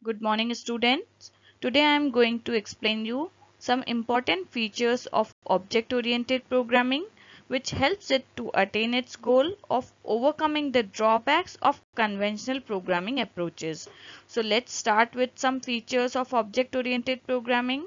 Good morning, students. Today I am going to explain you some important features of object-oriented programming which helps it to attain its goal of overcoming the drawbacks of conventional programming approaches. So let's start with some features of object-oriented programming.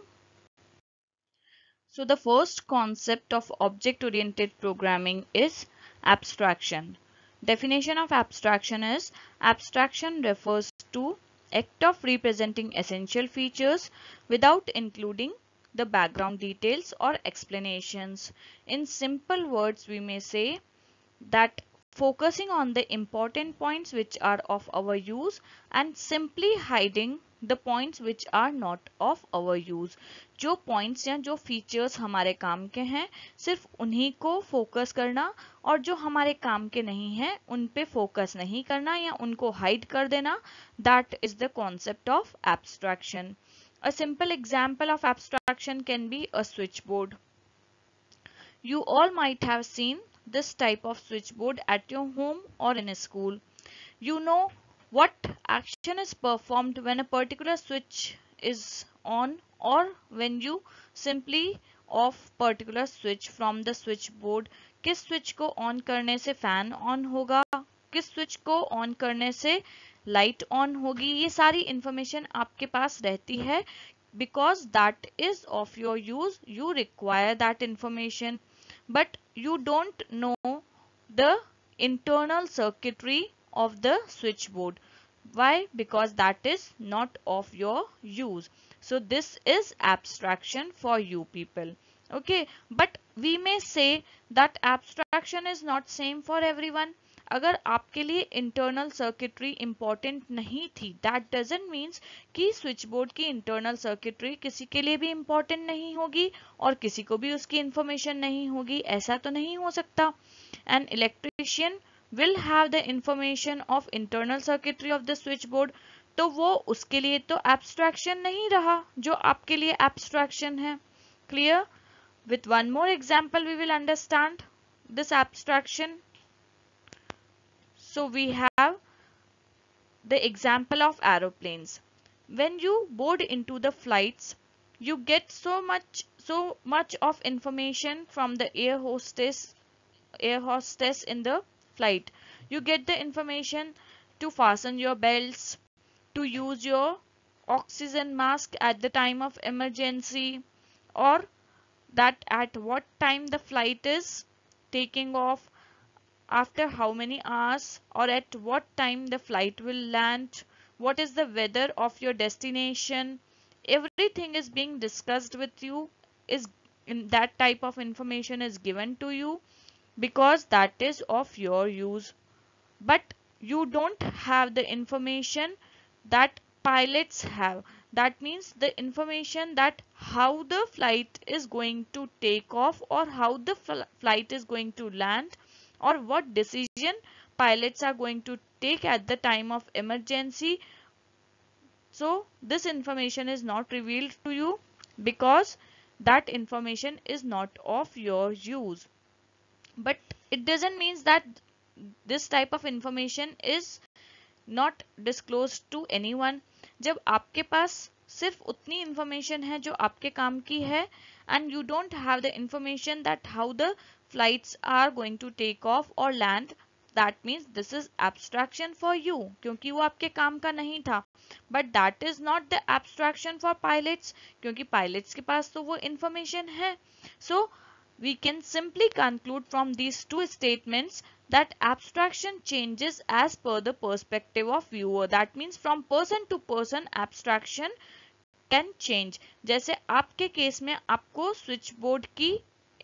So the first concept of object-oriented programming is abstraction. Definition of abstraction is abstraction refers to act of representing essential features without including the background details or explanations. In simple words, we may say that focusing on the important points which are of our use and simply hiding the points which are not of our use. जो points या जो features हमारे काम के हैं सिर्फ उन्हीं को focus करना और जो हमारे काम के नहीं हैं उन पे focus नहीं करना या उनको hide कर देना, that is the concept of abstraction. A simple example of abstraction can be a switchboard. You all might have seen this type of switchboard at your home or in a school. You know what action is performed when a particular switch is on or when you simply off particular switch from the switchboard. किस switch को on करने से fan on होगा, किस switch को on करने से light on होगी, ये सारी information आपके पास रहती है because that is of your use. You require that information, but you don't know the internal circuitry of the switchboard. Why? Because that is not of your use. So this is abstraction for you people. Okay, but we may say that abstraction is not same for everyone. अगर आपके लिए internal circuitry important नहीं थी, that doesn't means कि switch board की internal circuitry किसी के लिए भी इंपॉर्टेंट नहीं होगी और किसी को भी उसकी इंफॉर्मेशन नहीं होगी, ऐसा तो नहीं हो सकता. An electrician will have the information of internal circuitry of the switchboard, तो वो उसके लिए तो abstraction नहीं रहा जो आपके लिए abstraction है. Clear? With one more example we will understand this abstraction. So we have the example of aeroplanes. When you board into the flights, you get so much of information from the air hostess in the flight. You get the information to fasten your belts, to use your oxygen mask at the time of emergency, or that at what time the flight is taking off, after how many hours, or at what time the flight will land, what is the weather of your destination. Everything is being discussed with you, is in that type of information is given to you because that is of your use. But you don't have the information that pilots have. That means the information that how the flight is going to take off or how the flight is going to land or what decision pilots are going to take at the time of emergency. So this information is not revealed to you because that information is not of your use. But it doesn't mean that this type of information is not disclosed to anyone. जब आपके पास सिर्फ उतनी information है जो आपके काम की है and you don't have the information that how the flights are going to take off or land, that means this is abstraction for you क्योंकि वो आपके काम का नहीं था. But that is not the abstraction for pilots क्योंकि pilots के पास तो वो information है. So we can simply conclude from these two statements that abstraction changes as per the perspective of viewer. That means from person to person abstraction can change. जैसे आपके case में आपको switch board की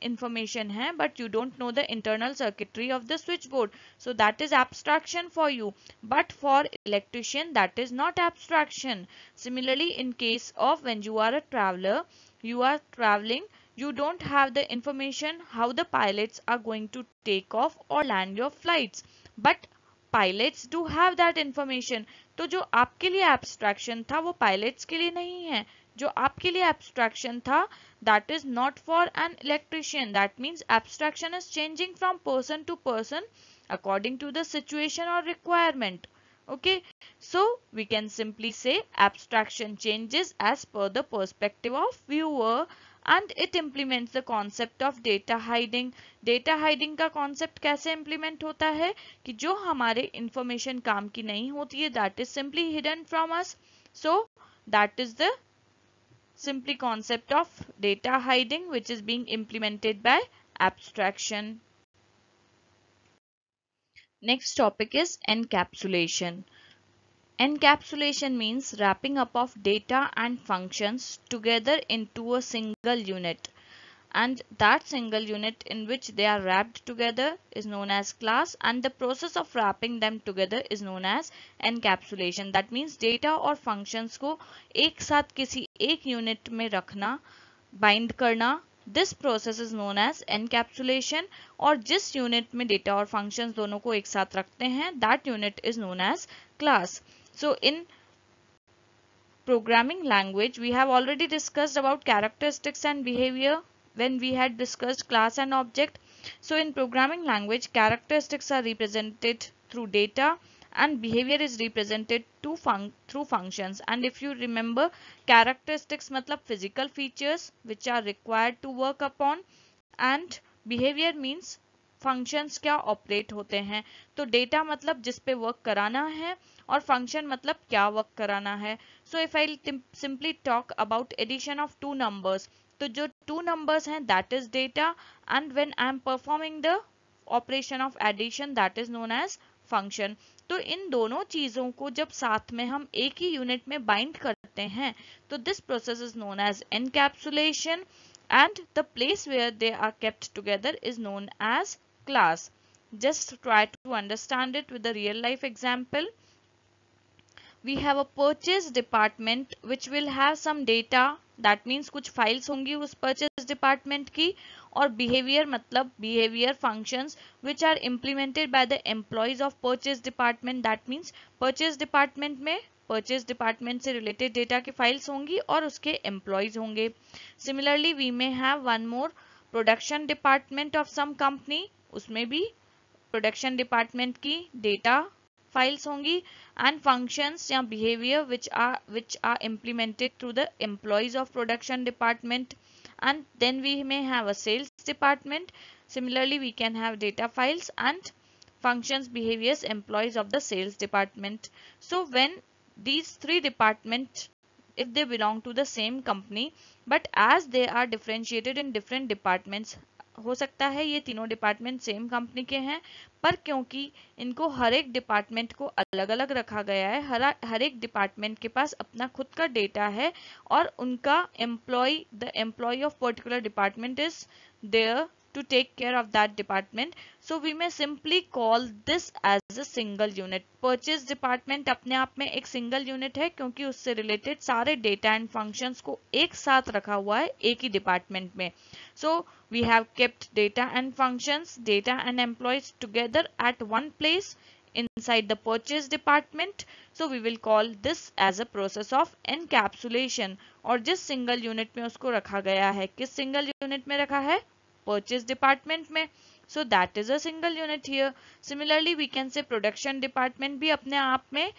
information है but you don't know the internal circuitry of the switchboard, so that is abstraction for you. But for electrician that is not abstraction. Similarly, in case of when you are a traveler, you are traveling, you don't have the information how the pilots are going to take off or land your flights, but pilots do have that information. तो जो आपके लिए abstraction था वो pilots के लिए नहीं है. जो आपके लिए abstraction था that is not for an electrician. That means abstraction is changing from person to person according to the situation or requirement. Okay, so we can simply say abstraction changes as per the perspective of viewer and it implements the concept of data hiding. Data hiding का concept कैसे implement होता है कि जो हमारे information काम की नहीं होती है that is simply hidden from us. So that is the simply concept of data hiding which is being implemented by abstraction. Next topic is encapsulation. Encapsulation means wrapping up of data and functions together into a single unit, and that single unit in which they are wrapped together is known as class, and the process of wrapping them together is known as encapsulation. That means data और functions को एक साथ किसी एक unit में रखना, bind करना, this process is known as encapsulation. और जिस unit में data और functions दोनों को एक साथ रखते हैं that unit is known as class. So in programming language, we have already discussed about characteristics and behavior when we had discussed class and object. So in programming language, characteristics are represented through data and behavior is represented through functions. And if you remember, characteristics matlab physical features which are required to work upon, and behavior means functions क्या operate होते हैं. तो data मतलब जिस पे work कराना है और फंक्शन मतलब क्या वर्क कराना है. So if I simply talk about addition of two numbers, तो जो टू नंबर्स हैं that is data and when I am performing the operation of addition that is known as function. तो इन दोनों चीजों को जब साथ में हम एक ही यूनिट में बाइंड करते हैं तो this process is known as encapsulation and the place where they are kept together is known as class. Just try to understand it with a real life example. We have a purchase department which will have some data, that means कुछ files होंगी उस purchase department की, और behavior मतलब behavior functions which are implemented by the employees of purchase department. That means purchase department में purchase department से related data की files होंगी और उसके एम्प्लॉयज होंगे. Similarly we may have one more production department of some company, उसमें भी production department की डेटा फाइल्स होंगी एंड फंक्शंस या behaviour which are implemented through the employees of production department. And then we may have a sales department. Similarly we can have data files and functions, behaviors, employees of the sales department. So when these three departments, if they belong to the same company but as they are differentiated in different departments, हो सकता है ये तीनों department same company के हैं पर क्योंकि इनको हर एक डिपार्टमेंट को अलग अलग रखा गया है, हर एक डिपार्टमेंट के पास अपना खुद का डेटा है और उनका the employee of particular department is there to take care of that department. So we may simply call this as a single unit. Purchase department अपने आप में एक single unit है क्योंकि उससे related सारे data and functions को एक साथ रखा हुआ है एक ही department में. So we have kept data and functions, data and employees together at one place inside the purchase department. So we will call this as a process of encapsulation. और जिस single unit में उसको रखा गया है, किस single unit में रखा है? Purchase department में. So that is a single unit here. Similarly we can say production department भी अपने आप में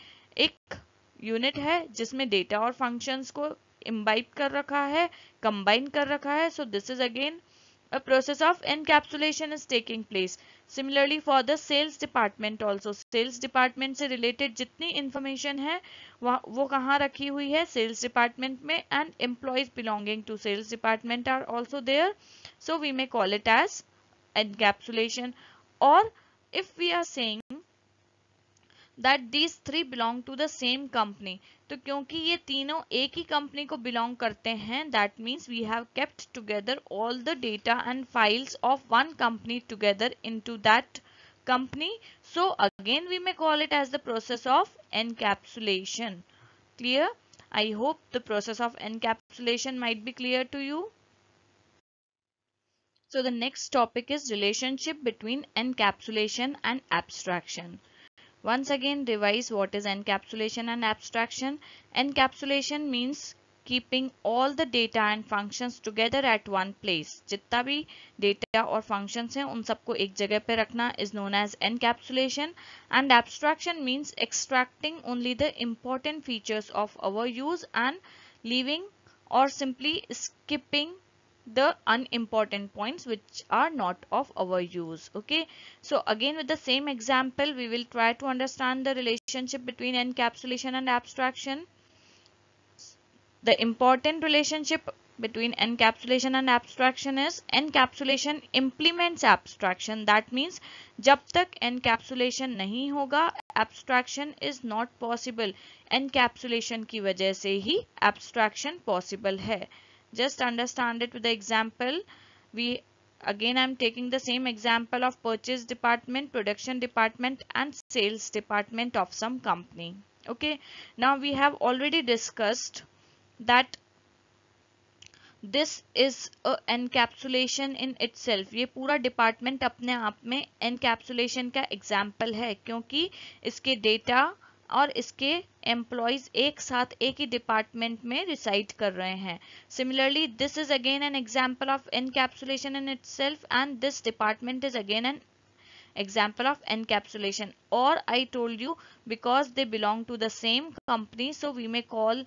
एक unit है जिसमें data और functions को imbibe कर रखा है, combine कर रखा है. So this is again a process of encapsulation is taking place. Similarly for the sales department also, sales department से related जितनी information है वो कहाँ रखी हुई है? Sales department में, and employees belonging to sales department are also there. So we may call it as encapsulation. Or if we are saying that these three belong to the same company, तो क्योंकि ये तीनों एक ही company को belong करते हैं, that means we have kept together all the data and files of one company together into that company. So again we may call it as the process of encapsulation. Clear? I hope the process of encapsulation might be clear to you. So the next topic is relationship between encapsulation and abstraction. Once again revise what is encapsulation and abstraction. Encapsulation means keeping all the data and functions together at one place. जितना भी data और functions हैं उन सबको एक जगह पे रखना is known as encapsulation. And abstraction means extracting only the important features of our use and leaving or simply skipping the unimportant points which are not of our use. Okay, so again with the same example we will try to understand the relationship between encapsulation and abstraction. The important relationship between encapsulation and abstraction is encapsulation implements abstraction. That means जब तक encapsulation नहीं होगा abstraction is not possible. Encapsulation की वजह से ही abstraction possible है. Just understand it with the example. We again I'm taking the same example of purchase department, production department and sales department of some company. Okay, now we have already discussed that this is a encapsulation in itself. ये पूरा department अपने आप में encapsulation का example है क्योंकि इसके data और इसके एम्प्लॉयज एक साथ एक ही डिपार्टमेंट में रिसाइड कर रहे हैं. Similarly this is again an example of encapsulation in itself and this department is again an example of encapsulation. Or I told you because they belong to the same company so we may call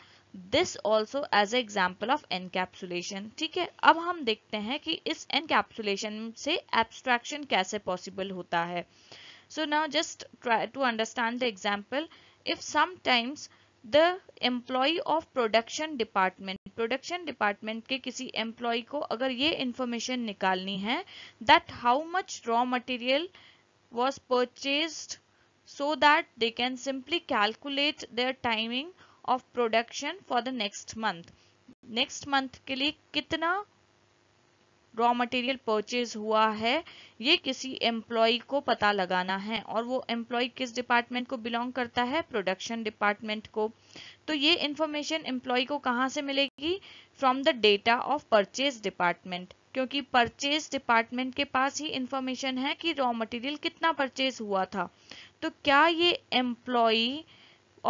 this also as an example of encapsulation. ठीक है, अब हम देखते हैं कि इस encapsulation से abstraction कैसे possible होता है. So now just try to understand the example. If sometimes the employee of production department के किसी employee को अगर ये information निकालनी है that how much raw material was purchased so that they can simply calculate their timing of production for the next month. Next month के लिए कितना रॉ मटेरियल परचेज हुआ है ये किसी एम्प्लॉय को पता लगाना है और वो एम्प्लॉय किस डिपार्टमेंट को बिलोंग करता है, प्रोडक्शन डिपार्टमेंट को. तो ये इंफॉर्मेशन एम्प्लॉय को कहाँ से मिलेगी? From the data of purchase department, क्योंकि परचेज डिपार्टमेंट के पास ही इंफॉर्मेशन है कि रॉ मटेरियल कितना परचेज हुआ था. तो क्या ये employ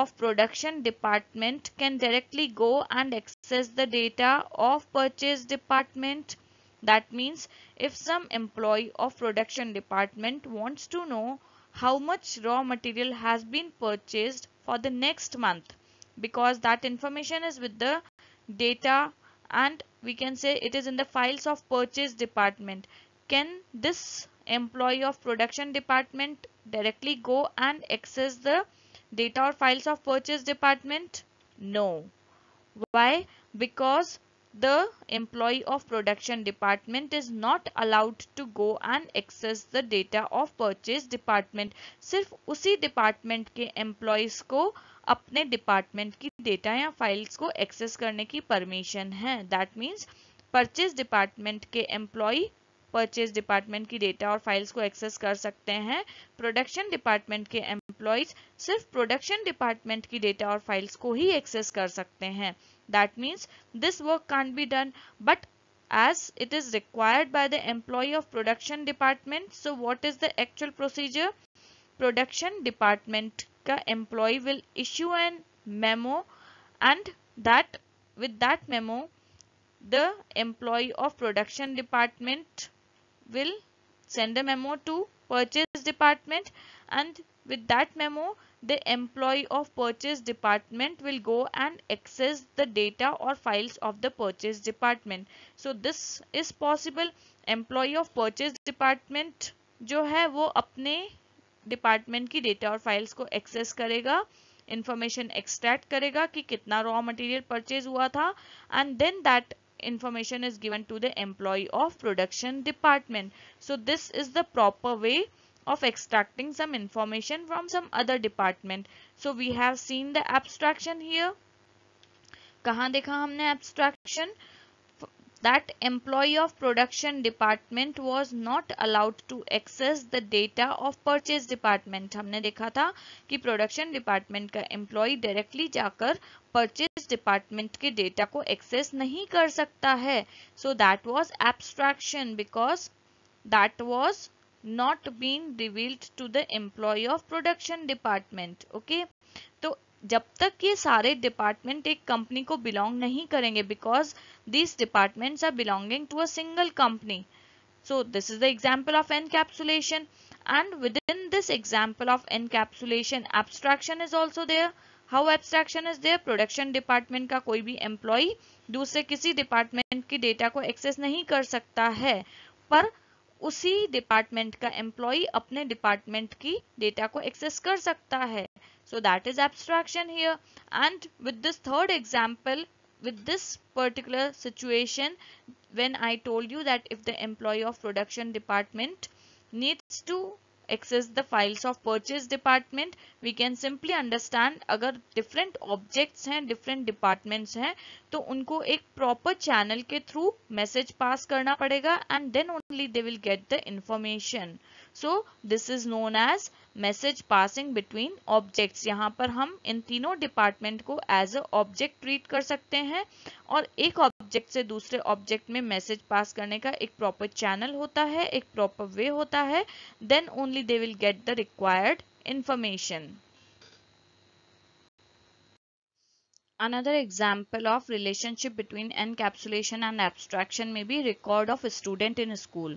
of production department can directly go and access the data of purchase department? That means if some employee of production department wants to know how much raw material has been purchased for the next month, because that information is with the data and we can say it is in the files of purchase department, can this employee of production department directly go and access the data or files of purchase department? No. Why? Because the employee of production department is not allowed to go and access the data of purchase department. सिर्फ उसी department के employees को अपने department की data या files को access करने की permission है. That means purchase department के employee परचेज डिपार्टमेंट की डेटा और फाइल्स को एक्सेस कर सकते हैं. प्रोडक्शन डिपार्टमेंट के एम्प्लॉयज सिर्फ प्रोडक्शन डिपार्टमेंट की डेटा और फाइल्स को ही एक्सेस कर सकते हैं. That means this work can't be done but as it is required by the employee of production department. So what is the actual procedure? Production department का employee will issue an memo and that with that memo the employee of production department will send a memo to purchase department and with that memo the employee of purchase department will go and access the data or files of the purchase department. So this is possible. Employee of purchase department जो है वो अपने department की data और files को access करेगा, information extract करेगा कि कितना रॉ मटेरियल परचेज हुआ था and then that information is given to the employee of production department. So this is the proper way of extracting some information from some other department. So we have seen the abstraction here. कहाँ देखा हमने abstraction? That employee of production department was not allowed to access the data of purchase department. हमने देखा था कि production department का employee directly जाकर purchase department के data को access नहीं कर सकता है. So that was abstraction because that was not being revealed to the employee of production department. Okay. तो जब तक ये सारे डिपार्टमेंट एक कंपनी को बिलोंग नहीं करेंगे, because these departments are belonging to a single company. So this is the example of encapsulation, and within this example of encapsulation abstraction is also there. How abstraction is there? Production department का कोई भी employee दूसरे किसी department की data को access नहीं कर सकता है, पर उसी department का employee अपने department की data को access कर सकता है. So that is abstraction here. And with this third example, with this particular situation, when I told you that if the employee of production department needs to access the files of purchase department, we can simply understand अगर different objects हैं, different departments हैं, तो उनको एक proper channel के through message pass करना पड़ेगा, and then only they will get the information. So this is known as message passing between objects. यहाँ पर हम इन तीनों डिपार्टमेंट को एज अ ऑब्जेक्ट ट्रीट कर सकते हैं, और एक ऑब्जेक्ट से दूसरे ऑब्जेक्ट में मैसेज पास करने का एक प्रॉपर चैनल होता है, एक प्रॉपर वे होता है. Then only they will get the required information. Another example of relationship between encapsulation and abstraction may be record of a student in a school.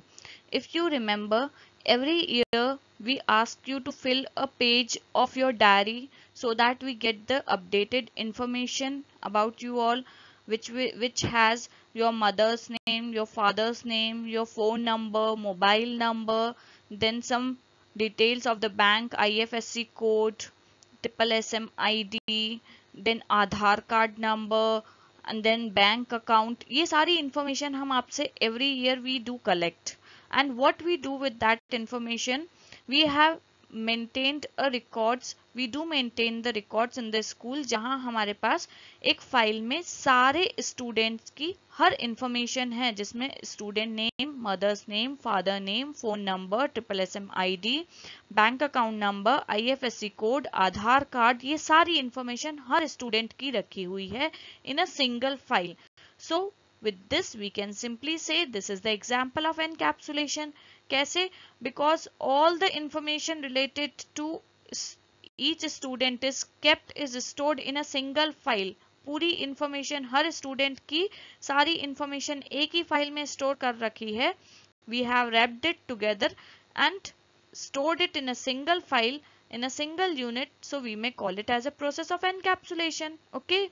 If you remember, every year we ask you to fill a page of your diary so that we get the updated information about you all, which has your mother's name, your father's name, your phone number, mobile number, then some details of the bank, IFSC code, triple SM ID, then Aadhaar card number, and then bank account. ये सारी information हम आपसे every year we do collect. And what we do with that information, we have maintained a records, we do maintain the records in the school, जहाँ हमारे पास एक file में सारे students की हर इंफॉर्मेशन है, जिसमें student name, mother's name, father name, phone number, triple SM ID, bank account number, IFSC code, Aadhaar card, ये सारी इंफॉर्मेशन हर स्टूडेंट की रखी हुई है in a single file. So with this we can simply say this is the example of encapsulation. कैसे? Because all the information related to each student is kept, is stored in a single file. पूरी information, हर student की सारी information एक ही file में store कर रखी है. We have wrapped it together and stored it in a single file, in a single unit, so we may call it as a process of encapsulation. Okay.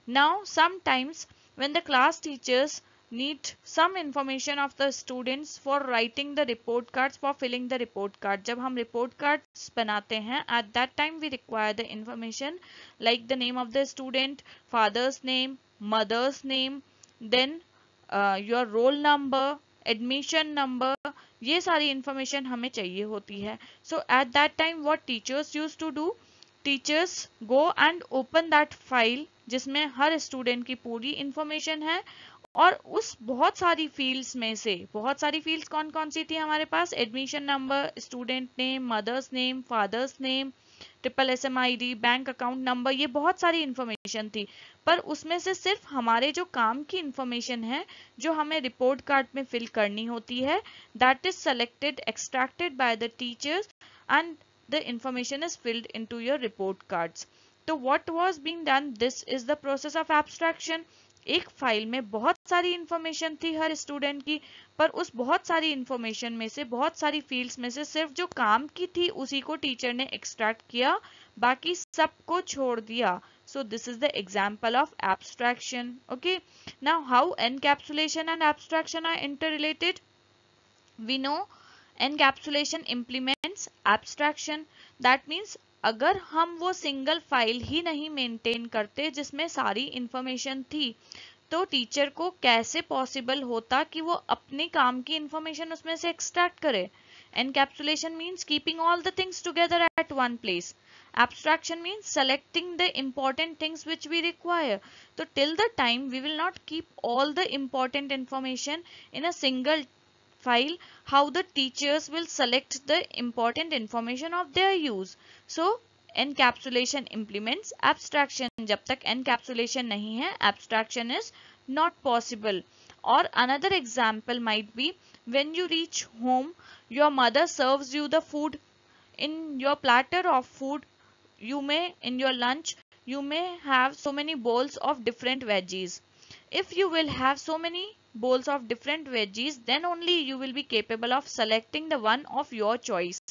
Now sometimes when the class teachers need some information of the students for writing the report cards, for filling the report card, जब हम report cards बनाते हैं, at that time we require the information like the name of the student, father's name, mother's name, then your roll number, admission number, ये सारी information हमें चाहिए होती है. So at that time what teachers used to do, teachers go and open that file जिसमें हर student की पूरी information है, और उस बहुत सारी फील्ड्स में से, बहुत सारी फील्ड्स कौन कौन सी थी हमारे पास, admission number, student name, mother's name, father's name, triple SM ID, bank account number, ये बहुत सारी इंफॉर्मेशन थी. पर उसमें से सिर्फ हमारे जो काम की इंफॉर्मेशन है, जो हमें रिपोर्ट कार्ड में फिल करनी होती है, that is selected, extracted by the teachers, and the information is filled into your report cards. तो what was being done, this is the process of abstraction. एक फाइल में बहुत सारी इंफॉर्मेशन थी हर स्टूडेंट की, पर उस बहुत सारी इंफॉर्मेशन में से, बहुत सारी फील्ड्स में से सिर्फ जो काम की थी उसी को टीचर ने एक्सट्रैक्ट किया, बाकी सबको छोड़ दिया. So this is the example of abstraction. Okay. Now how encapsulation and abstraction are interrelated? We know encapsulation implements abstraction. That means अगर हम वो सिंगल फाइल ही नहीं मेंटेन करते जिसमें सारी इंफॉर्मेशन थी, तो टीचर को कैसे पॉसिबल होता कि वो अपने काम की इंफॉर्मेशन उसमें से एक्सट्रैक्ट करे. Encapsulation means keeping all the things together at one place. Abstraction means selecting the important things which we require. So till the time we will not keep all the important information in a single file, how the teachers will select the important information of their use. So encapsulation implements abstraction. जब तक encapsulation नहीं है, abstraction is not possible. Or another example might be when you reach home, your mother serves you the food. In your platter of food, you may in your lunch you may have so many bowls of different veggies. If you will have so many bowls of different veggies, then only you will be capable of selecting the one of your choice.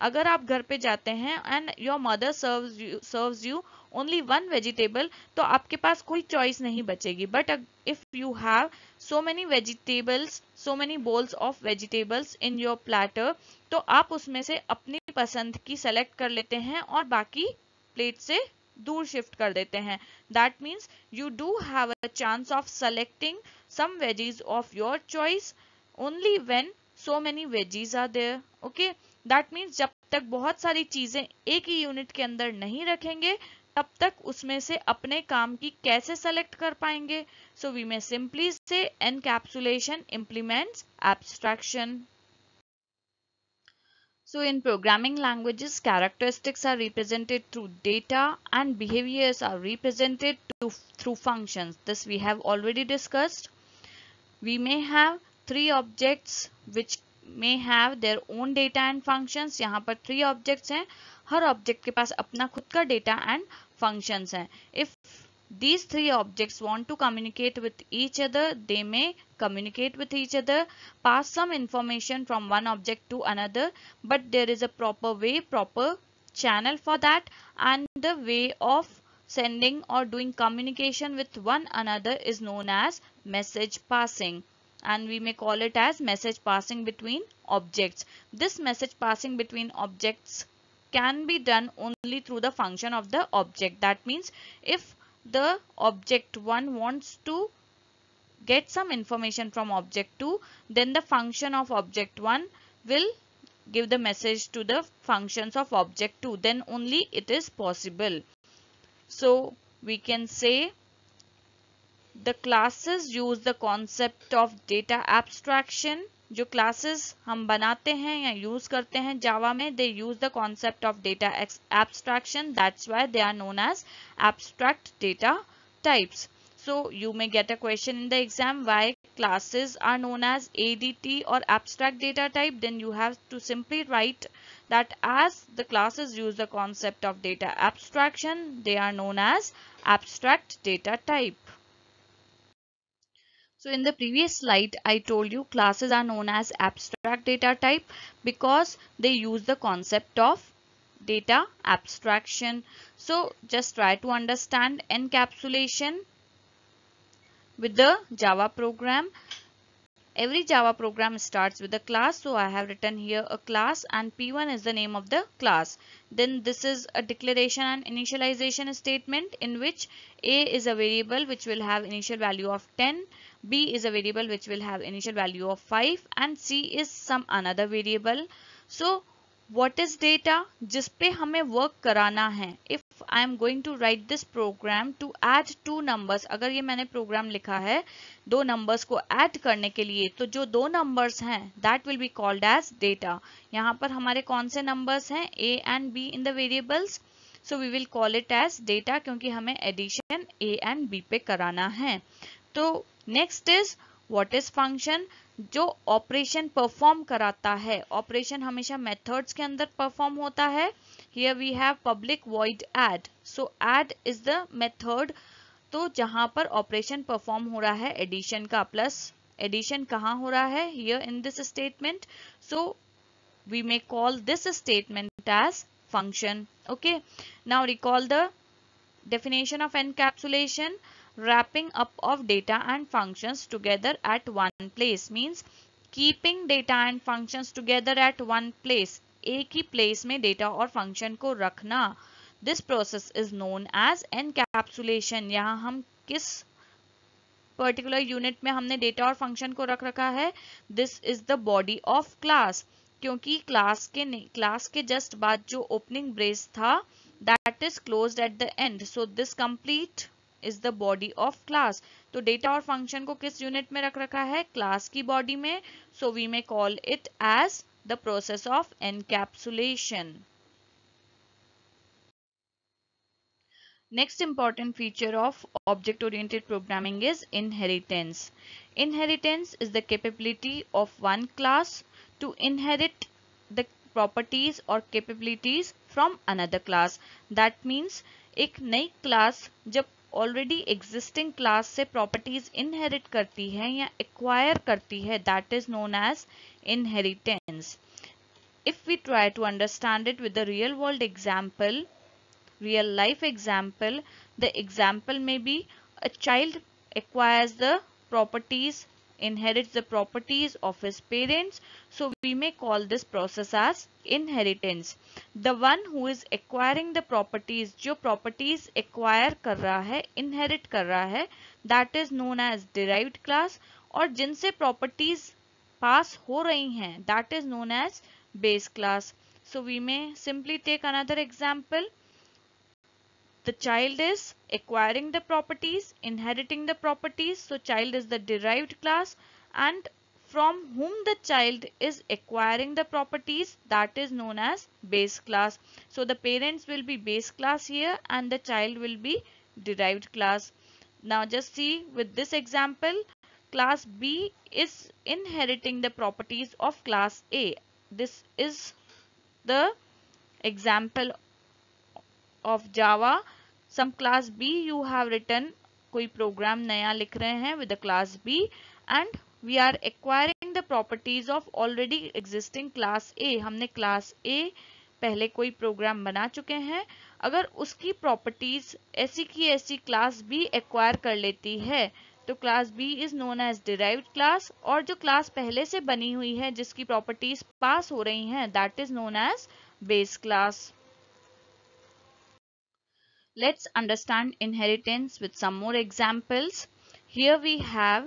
अगर आप घर पे जाते हैं and your mother serves you only one vegetable, तो आपके पास कोई choice नहीं बचेगी. But if you have so many vegetables, so many bowls of vegetables in your platter, तो आप उसमें से अपनी पसंद की सेलेक्ट कर लेते हैं और बाकी प्लेट से दूर शिफ्ट कर देते हैं. That means you do have a chance of selecting some veggies of your choice only when so many veggies are there. Okay, that means जब तक बहुत सारी चीजें एक ही यूनिट के अंदर नहीं रखेंगे, तब तक उसमें से अपने काम की कैसे सेलेक्ट कर पाएंगे. सो वी मे सिंपली से encapsulation implements abstraction. So in programming languages, characteristics are represented through data and behaviors are represented through functions. This we have already discussed. We may have three objects which may have their own data and functions. यहाँ पर three objects हैं. हर object के पास अपना खुद का data and functions हैं. If these three objects want to communicate with each other, they may communicate with each other, pass some information from one object to another, but there is a proper way, proper channel for that, and the way of sending or doing communication with one another is known as message passing, and we may call it as message passing between objects. This message passing between objects can be done only through the function of the object. That means if the object 1 wants to get some information from object 2, then the function of object 1 will give the message to the functions of object 2. Then only it is possible. So we can say the classes use the concept of data abstraction. जो classes हम बनाते हैं या use करते हैं Java में, they use the concept of data abstraction. That's why they are known as abstract data types. So you may get a question in the exam why classes are known as ADT or abstract data type. Then you have to simply write that as the classes use the concept of data abstraction, they are known as abstract data type. So in the previous slide, I told you classes are known as abstract data type because they use the concept of data abstraction. So just try to understand encapsulation with the Java program. Every Java program starts with a class. So I have written here a class and P1 is the name of the class. Then this is a declaration and initialization statement in which A is a variable which will have initial value of 10. B is a variable which will have initial value of 5 and C is some another variable. So what is data? जिस पे हमें work कराना है. If I am going to write this program to add two numbers, अगर ये मैंने program लिखा है दो numbers को add करने के लिए, तो जो दो numbers हैं that will be called as data. यहाँ पर हमारे कौन से numbers हैं A and B in the variables. So we will call it as data क्योंकि हमें addition A and B पे कराना है. तो next is what is function? जो ऑपरेशन परफॉर्म कराता है. ऑपरेशन हमेशा मेथड्स के अंदर परफॉर्म होता है. Here we have public void add. So add is the method. तो जहां पर ऑपरेशन परफॉर्म हो रहा है एडिशन का, प्लस एडिशन कहाँ हो रहा है? Here in this statement. So we may call this statement as function. Okay. Now recall the definition of encapsulation. Wrapping up of data and functions together at one place means keeping data and functions together at one place. एक ही place में data और function को रखना. This process is known as encapsulation. यहाँ हम किस particular unit में हमने data और function को रख रखा है? This is the body of class. क्योंकि class के just बाद जो opening brace था that is closed at the end. So this complete is the body of class. तो data और function को किस unit में रख रखा है? Class की body में. So we may call it as the process of encapsulation. Next important feature of object-oriented programming is inheritance. Inheritance is the capability of one class to inherit the properties or capabilities from another class. That means एक नई class जब already existing class से properties inherit करती है या acquire करती है, that is known as inheritance. If we try to understand it with a real world example, real life example, the example may be a child acquires the properties, inherits the properties of his parents. So we may call this process as inheritance. The one who is acquiring the properties, जो properties acquire कर रहा है, inherit कर रहा है, that is known as derived class. और जिनसे properties pass हो रही हैं, that is known as base class. So we may simply take another example. The child is acquiring the properties, inheriting the properties. So child is the derived class, and from whom the child is acquiring the properties, that is known as base class. So the parents will be base class here and the child will be derived class. Now just see with this example, class B is inheriting the properties of class A. This is the example of Java. Some class B you have written, कोई program नया लिख रहे हैं with the class B, and we are acquiring the properties of already existing class A. हमने class A पहले कोई programme बना चुके हैं. अगर उसकी प्रॉपर्टीज ऐसी की ऐसी क्लास B एक्वायर कर लेती है तो class B is known as derived class, और जो क्लास पहले से बनी हुई है जिसकी प्रॉपर्टीज पास हो रही हैं, that is known as base class. Let's understand inheritance with some more examples. Here we have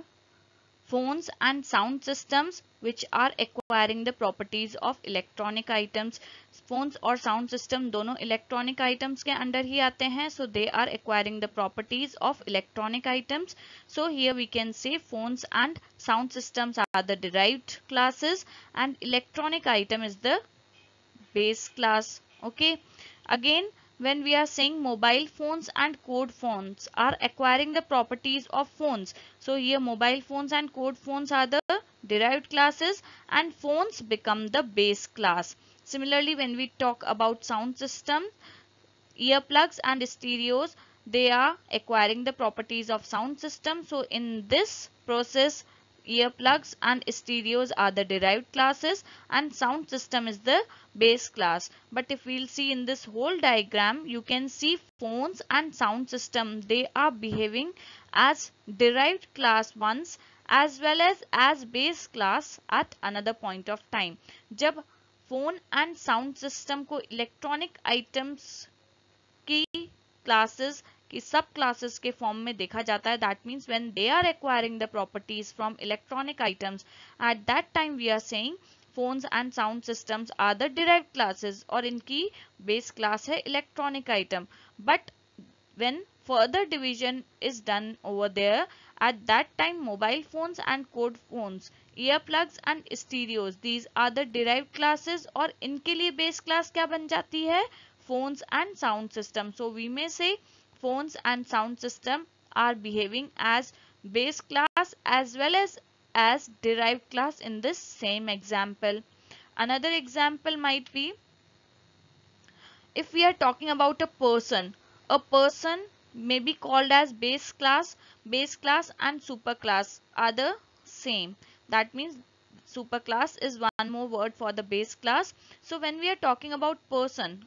phones and sound systems which are acquiring the properties of electronic items. Phones और sound system दोनों electronic items के under ही आते हैं, so they are acquiring the properties of electronic items. So here we can say phones and sound systems are the derived classes and electronic item is the base class. Okay, again when we are saying mobile phones and code phones are acquiring the properties of phones, so here mobile phones and code phones are the derived classes and phones become the base class. Similarly, when we talk about sound system, earplugs and stereos, they are acquiring the properties of sound system. So in this process, earplugs and stereos are the derived classes and sound system is the base class. But if we'll see in this whole diagram, you can see phones and sound system, they are behaving as derived class ones as well as base class at another point of time. जब phone and sound system को electronic items की classes की सब classes के form में देखा जाता है, that means when they are acquiring the properties from electronic items, at that time we are saying phones and sound systems are the derived classes और इनकी बेस क्लास है electronic item. But when further division is done over there, at that time mobile phones and code phones, earplugs and stereos, these are the derived classes और इनके लिए base class क्या बन जाती है, phones and sound system. So we may say phones and sound system are behaving as base class as well as derived class in this same example. Another example might be if we are talking about a person may be called as base class and superclass are the same. That means superclass is one more word for the base class. So when we are talking about person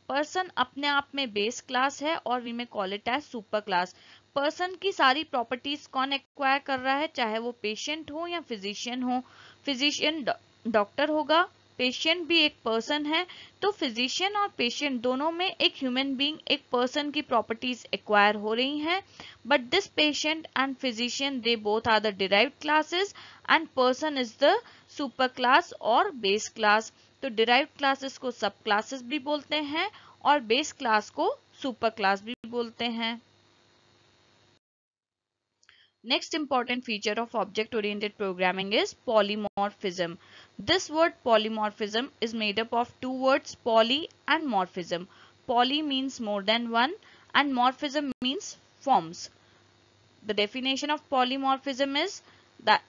अपने आप में base class है और we may call it as super class. Person की सारी properties कौन acquire कर रहा है, चाहे वो पेशेंट हो या फिजिशियन हो. फिजिशियन डॉक्टर होगा, पेशेंट भी एक पर्सन है, तो फिजिशियन और पेशेंट दोनों में एक ह्यूमन बीइंग एक पर्सन की प्रॉपर्टीज एक्वायर हो रही हैं. But this patient and physician they both are the derived classes and person is the super class और बेस क्लास. तो डिराइव्ड क्लासेस को सब क्लासेस भी बोलते हैं और बेस क्लास को सुपर क्लास भी बोलते हैं. Next important feature of object-oriented programming is polymorphism. This word polymorphism is made up of two words, poly and morphism. Poly means more than one and morphism means forms. The definition of polymorphism is the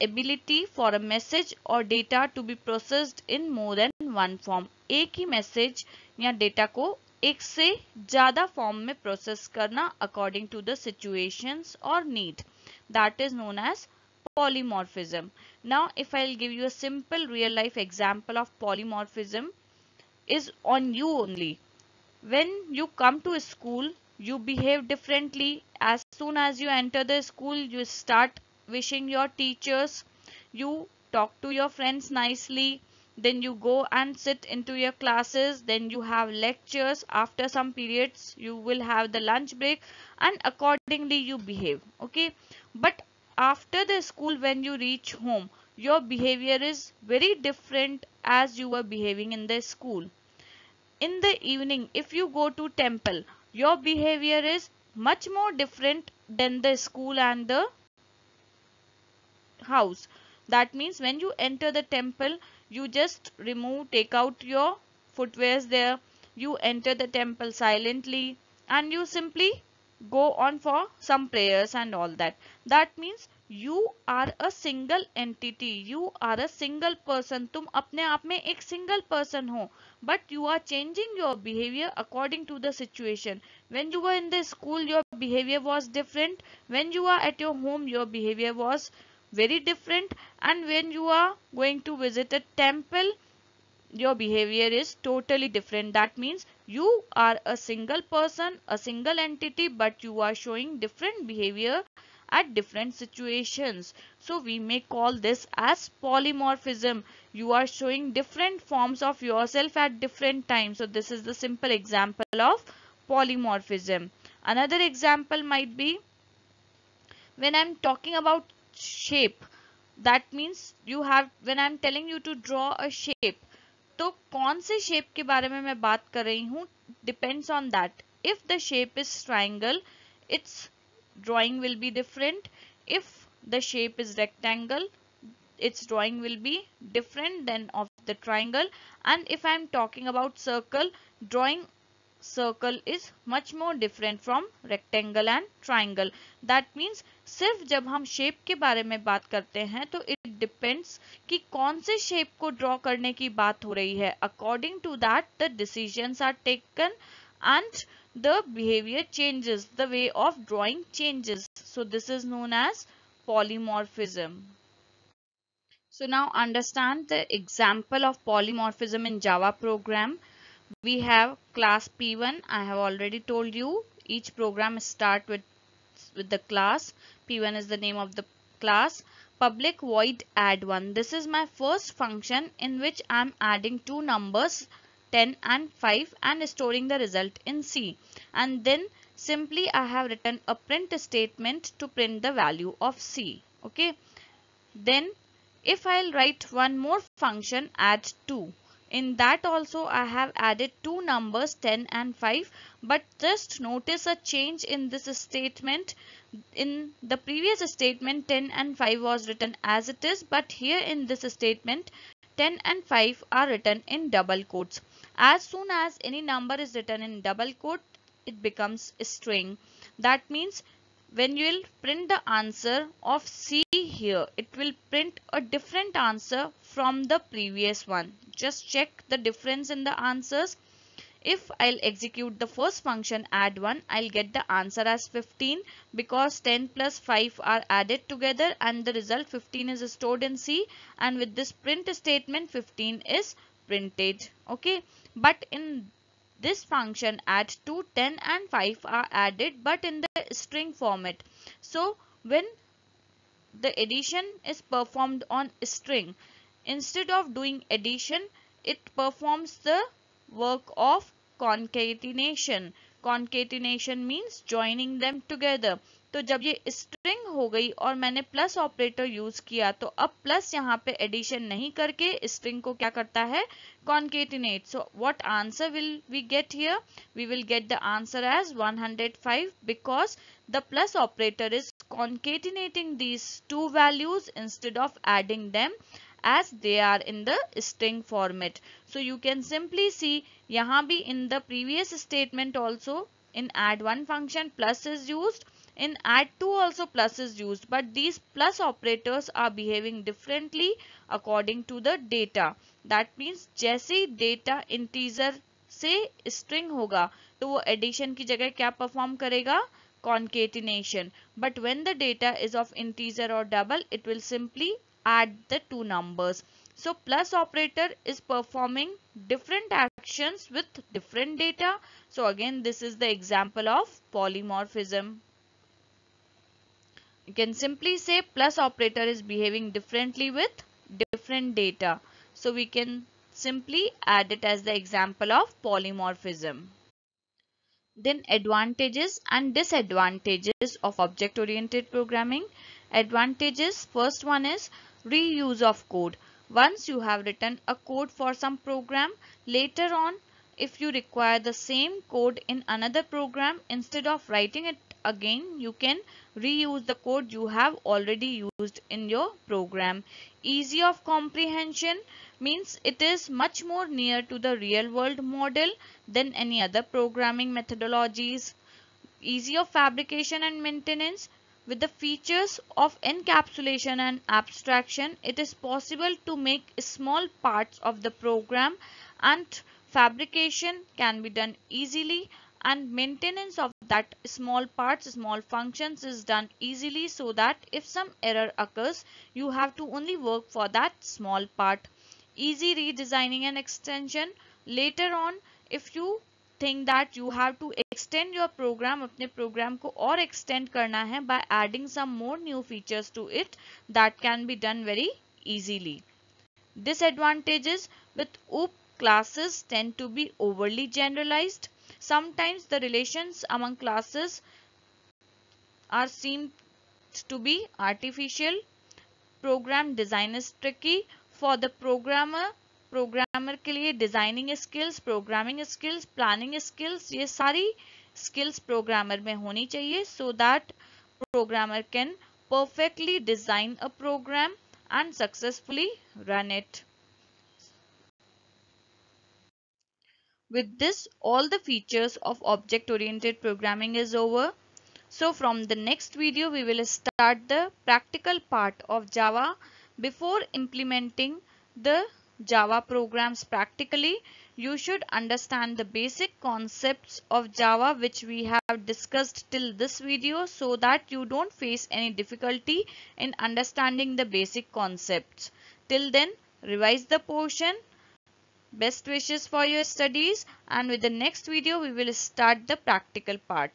ability for a message or data to be processed in more than one form. एक ही message या data को एक से ज़्यादा form में process करना according to the situations और need, that is known as polymorphism. Now if I'll give you a simple real life example of polymorphism is on you only. When you come to a school, you behave differently. As soon as you enter the school, you start wishing your teachers, you talk to your friends nicely, then you go and sit into your classes, then you have lectures, after some periods you will have the lunch break, and accordingly you behave, okay? But after the school, when you reach home, your behavior is very different as you were behaving in the school. In the evening, if you go to temple, your behavior is much more different than the school and the house. That means when you enter the temple, you just take out your footwears there, you enter the temple silently, and you simply go on for some prayers and all that. That means you are a single entity, you are a single person. तुम अपने आप में एक single person हो, but you are changing your behavior according to the situation. When you were in the school, your behavior was different. When you are at your home, your behavior was very different, and when you are going to visit a temple, your behavior is totally different. That means you are a single person, a single entity, but you are showing different behavior at different situations. So we may call this as polymorphism. You are showing different forms of yourself at different times. So this is the simple example of polymorphism. Another example might be when I'm talking about shape. That means you have, when I'm telling you to draw a shape, तो कौन से shape के बारे में मैं बात कर रही हूँ, depends on that. If the shape is triangle, it's drawing will be different. If the shape is rectangle, its drawing will be different than of the triangle. And if I am talking about circle, drawing circle is much more different from rectangle and triangle. That means सिर्फ जब हम shape के बारे में बात करते हैं तो it depends कि कौन से शेप को ड्रॉ करने की बात हो रही है. According to that the decisions are taken and the behavior changes, the way of drawing changes. So this is known as polymorphism. So now understand the example of polymorphism in Java program. We have class P1. I have already told you each program start with the class. P1 is the name of the class. Public void add1. This is my first function in which I am adding two numbers 10 and 5 and storing the result in C. And then simply I have written a print statement to print the value of C. Okay. Then if I'll write one more function add 2. In that also I have added two numbers 10 and 5, but just notice a change in this statement. In the previous statement 10 and 5 was written as it is, but here in this statement 10 and 5 are written in double quotes. As soon as any number is written in double quote, it becomes a string. That means when you will print the answer of C here, it will print a different answer from the previous one. Just check the difference in the answers. If I'll execute the first function add 1, I'll get the answer as 15 because 10 plus 5 are added together and the result 15 is stored in C, and with this print statement 15 is printed. Okay, but in this function add 2, 10 and 5 are added but in the string format. So when the addition is performed on string, instead of doing addition, it performs the work of concatenation. Concatenation means joining them together. तो जब ये string हो गई और मैंने plus operator use किया तो अब प्लस यहाँ पे एडिशन नहीं करके स्ट्रिंग को क्या करता है, concatenate. So what answer will we get here, we will get the answer as 105 because the plus operator is concatenating these two values instead of adding them as they are in the string format. So you can simply see यहाँ भी in the previous statement also in add one function plus is used, in add 2 also plus is used, but these plus operators are behaving differently according to the data. That means जैसे data integer से string होगा तो वो addition की जगह क्या perform करेगा, concatenation. But when the data is of integer or double, it will simply add the two numbers. So plus operator is performing different actions with different data. So again, this is the example of polymorphism. You can simply say plus operator is behaving differently with different data. So we can simply add it as the example of polymorphism. Then advantages and disadvantages of object-oriented programming. Advantages, first one is reuse of code. Once you have written a code for some program, later on if you require the same code in another program, instead of writing it again, you can reuse the code you have already used in your program. Easy of comprehension means it is much more near to the real world model than any other programming methodologies. Easy of fabrication and maintenance. With the features of encapsulation and abstraction, it is possible to make small parts of the program, and fabrication can be done easily, and maintenance of that small parts, small functions is done easily, so that if some error occurs, you have to only work for that small part. Easy redesigning and extension. Later on, if you think that you have to extend your program, अपने program को और extend करना है by adding some more new features to it, that can be done very easily. Disadvantages, with OOP classes tend to be overly generalized. Sometimes the relations among classes are seen to be artificial. Program design is tricky for the programmer के लिए designing skills, programming skills, planning skills, ये सारी skills programmer में होनी चाहिए so that programmer can perfectly design a program and successfully run it. With this, all the features of object-oriented programming is over. So from the next video, we will start the practical part of Java. Before implementing the Java programs practically, you should understand the basic concepts of Java which we have discussed till this video, so that you don't face any difficulty in understanding the basic concepts. Till then, revise the portion. Best wishes for your studies, and with the next video we will start the practical part.